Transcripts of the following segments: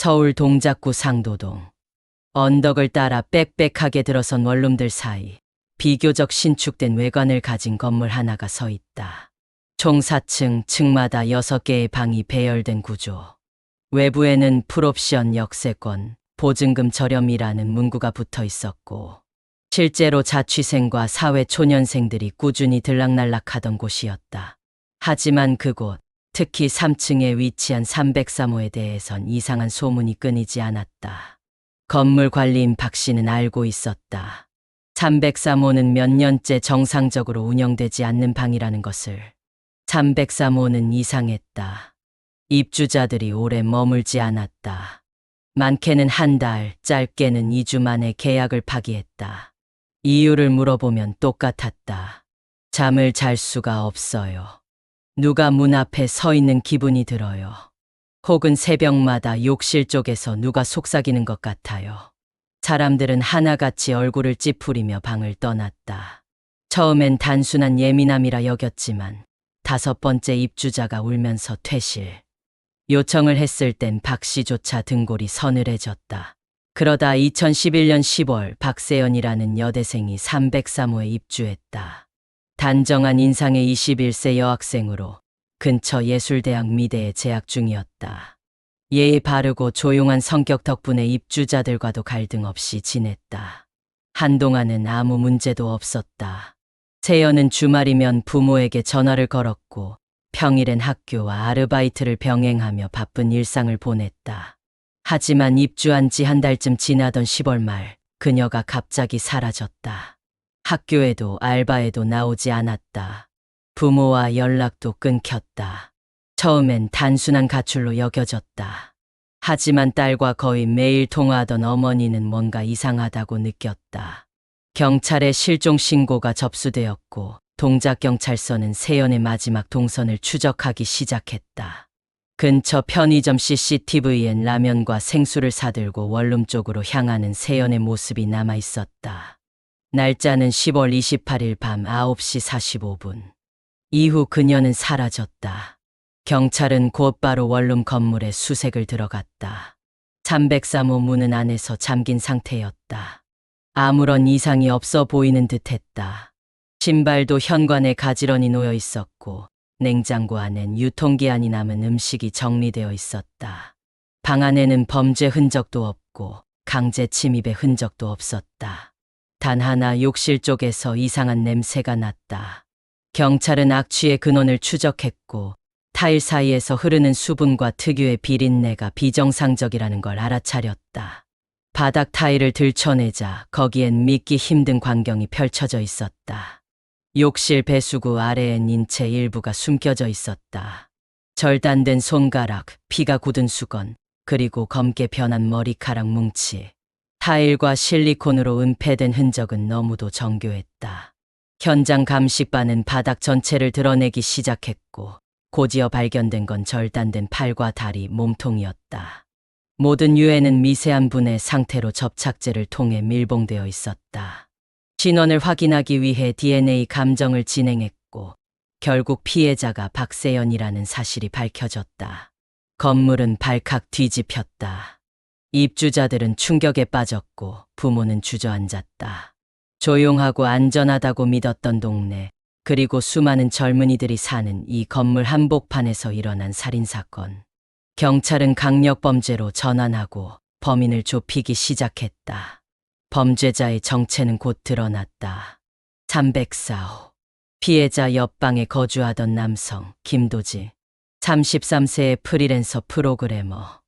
서울 동작구 상도동. 언덕을 따라 빽빽하게 들어선 원룸들 사이 비교적 신축된 외관을 가진 건물 하나가 서 있다. 총 4층, 층마다 6개의 방이 배열된 구조. 외부에는 풀옵션 역세권, 보증금 저렴이라는 문구가 붙어 있었고, 실제로 자취생과 사회초년생들이 꾸준히 들락날락하던 곳이었다. 하지만 그곳, 특히 3층에 위치한 303호에 대해선 이상한 소문이 끊이지 않았다. 건물 관리인 박 씨는 알고 있었다. 303호는 몇 년째 정상적으로 운영되지 않는 방이라는 것을. 303호는 이상했다. 입주자들이 오래 머물지 않았다. 많게는 한 달, 짧게는 2주 만에 계약을 파기했다. 이유를 물어보면 똑같았다. 잠을 잘 수가 없어요. 누가 문 앞에 서 있는 기분이 들어요. 혹은 새벽마다 욕실 쪽에서 누가 속삭이는 것 같아요. 사람들은 하나같이 얼굴을 찌푸리며 방을 떠났다. 처음엔 단순한 예민함이라 여겼지만 5번째 입주자가 울면서 퇴실 요청을 했을 땐 박 씨조차 등골이 서늘해졌다. 그러다 2011년 10월 박세연이라는 여대생이 303호에 입주했다. 단정한 인상의 21세 여학생으로 근처 예술대학 미대에 재학 중이었다. 예의 바르고 조용한 성격 덕분에 입주자들과도 갈등 없이 지냈다. 한동안은 아무 문제도 없었다. 세연은 주말이면 부모에게 전화를 걸었고 평일엔 학교와 아르바이트를 병행하며 바쁜 일상을 보냈다. 하지만 입주한 지 한 달쯤 지나던 10월 말 그녀가 갑자기 사라졌다. 학교에도 알바에도 나오지 않았다. 부모와 연락도 끊겼다. 처음엔 단순한 가출로 여겨졌다. 하지만 딸과 거의 매일 통화하던 어머니는 뭔가 이상하다고 느꼈다. 경찰에 실종 신고가 접수되었고 동작경찰서는 세연의 마지막 동선을 추적하기 시작했다. 근처 편의점 CCTV엔 라면과 생수를 사들고 원룸 쪽으로 향하는 세연의 모습이 남아 있었다. 날짜는 10월 28일 밤 9시 45분. 이후 그녀는 사라졌다. 경찰은 곧바로 원룸 건물에 수색을 들어갔다. 303호 문은 안에서 잠긴 상태였다. 아무런 이상이 없어 보이는 듯했다. 신발도 현관에 가지런히 놓여 있었고 냉장고 안엔 유통기한이 남은 음식이 정리되어 있었다. 방 안에는 범죄 흔적도 없고 강제 침입의 흔적도 없었다. 단 하나 욕실 쪽에서 이상한 냄새가 났다. 경찰은 악취의 근원을 추적했고 타일 사이에서 흐르는 수분과 특유의 비린내가 비정상적이라는 걸 알아차렸다. 바닥 타일을 들춰내자 거기엔 믿기 힘든 광경이 펼쳐져 있었다. 욕실 배수구 아래엔 인체 일부가 숨겨져 있었다. 절단된 손가락, 피가 굳은 수건, 그리고 검게 변한 머리카락 뭉치. 타일과 실리콘으로 은폐된 흔적은 너무도 정교했다. 현장 감식반은 바닥 전체를 드러내기 시작했고 곧이어 발견된 건 절단된 팔과 다리, 몸통이었다. 모든 유해는 미세한 분해 상태로 접착제를 통해 밀봉되어 있었다. 진원을 확인하기 위해 DNA 감정을 진행했고 결국 피해자가 박세연이라는 사실이 밝혀졌다. 건물은 발칵 뒤집혔다. 입주자들은 충격에 빠졌고 부모는 주저앉았다. 조용하고 안전하다고 믿었던 동네, 그리고 수많은 젊은이들이 사는 이 건물 한복판에서 일어난 살인사건. 경찰은 강력범죄로 전환하고 범인을 좁히기 시작했다. 범죄자의 정체는 곧 드러났다. 304호. 피해자 옆방에 거주하던 남성 김도지. 33세의 프리랜서 프로그래머.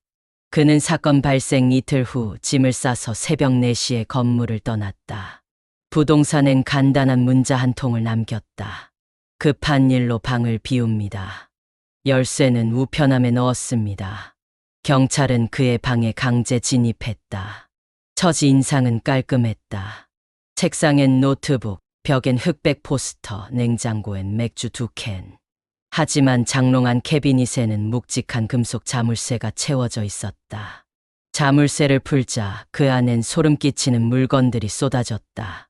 그는 사건 발생 이틀 후 짐을 싸서 새벽 4시에 건물을 떠났다. 부동산엔 간단한 문자 한 통을 남겼다. 급한 일로 방을 비웁니다. 열쇠는 우편함에 넣었습니다. 경찰은 그의 방에 강제 진입했다. 처지 인상은 깔끔했다. 책상엔 노트북, 벽엔 흑백 포스터, 냉장고엔 맥주 2캔. 하지만 장롱안 캐비닛에는 묵직한 금속 자물쇠가 채워져 있었다. 자물쇠를 풀자 그 안엔 소름 끼치는 물건들이 쏟아졌다.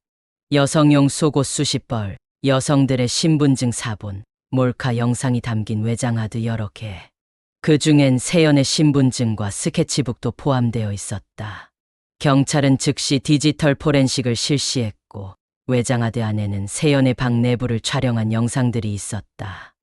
여성용 속옷 수십 벌, 여성들의 신분증 사본, 몰카 영상이 담긴 외장하드 여러 개. 그 중엔 세연의 신분증과 스케치북도 포함되어 있었다. 경찰은 즉시 디지털 포렌식을 실시했고 외장하드 안에는 세연의 방 내부를 촬영한 영상들이 있었다.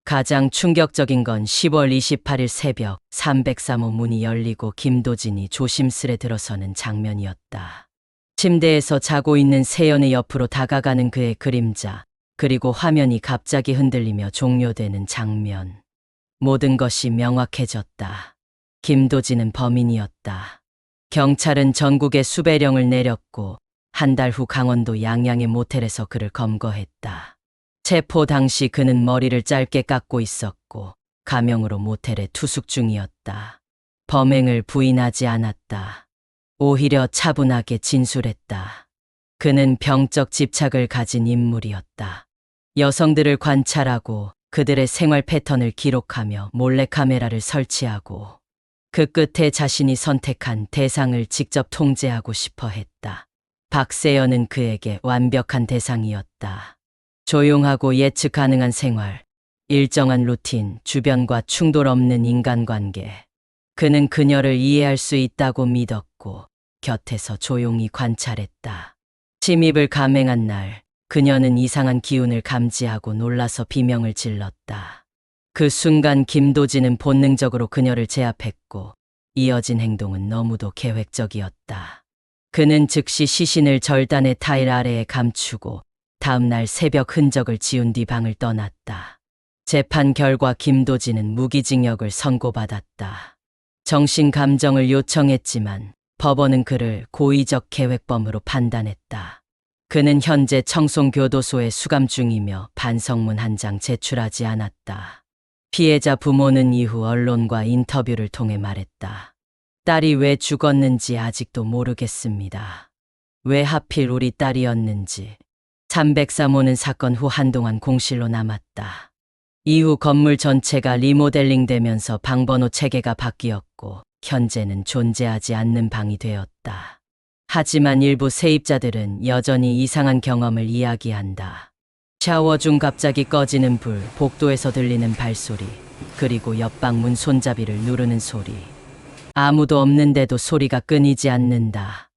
가장 충격적인 건 10월 28일 새벽 303호 문이 열리고 김도진이 조심스레 들어서는 장면이었다. 침대에서 자고 있는 세연의 옆으로 다가가는 그의 그림자, 그리고 화면이 갑자기 흔들리며 종료되는 장면. 모든 것이 명확해졌다. 김도진은 범인이었다. 경찰은 전국에 수배령을 내렸고 한 달 후 강원도 양양의 모텔에서 그를 검거했다. 체포 당시 그는 머리를 짧게 깎고 있었고 가명으로 모텔에 투숙 중이었다. 범행을 부인하지 않았다. 오히려 차분하게 진술했다. 그는 병적 집착을 가진 인물이었다. 여성들을 관찰하고 그들의 생활 패턴을 기록하며 몰래카메라를 설치하고 그 끝에 자신이 선택한 대상을 직접 통제하고 싶어 했다. 박세연은 그에게 완벽한 대상이었다. 조용하고 예측 가능한 생활, 일정한 루틴, 주변과 충돌 없는 인간관계. 그는 그녀를 이해할 수 있다고 믿었고 곁에서 조용히 관찰했다. 침입을 감행한 날, 그녀는 이상한 기운을 감지하고 놀라서 비명을 질렀다. 그 순간 김도진은 본능적으로 그녀를 제압했고 이어진 행동은 너무도 계획적이었다. 그는 즉시 시신을 절단의 타일 아래에 감추고 다음 날 새벽 흔적을 지운 뒤 방을 떠났다. 재판 결과 김도진은 무기징역을 선고받았다. 정신감정을 요청했지만 법원은 그를 고의적 계획범으로 판단했다. 그는 현재 청송교도소에 수감 중이며 반성문 한 장 제출하지 않았다. 피해자 부모는 이후 언론과 인터뷰를 통해 말했다. 딸이 왜 죽었는지 아직도 모르겠습니다. 왜 하필 우리 딸이었는지. 303호는 사건 후 한동안 공실로 남았다. 이후 건물 전체가 리모델링 되면서 방번호 체계가 바뀌었고 현재는 존재하지 않는 방이 되었다. 하지만 일부 세입자들은 여전히 이상한 경험을 이야기한다. 샤워 중 갑자기 꺼지는 불, 복도에서 들리는 발소리, 그리고 옆방 문 손잡이를 누르는 소리. 아무도 없는데도 소리가 끊이지 않는다.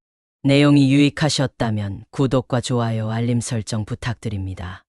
내용이 유익하셨다면 구독과 좋아요, 알림 설정 부탁드립니다.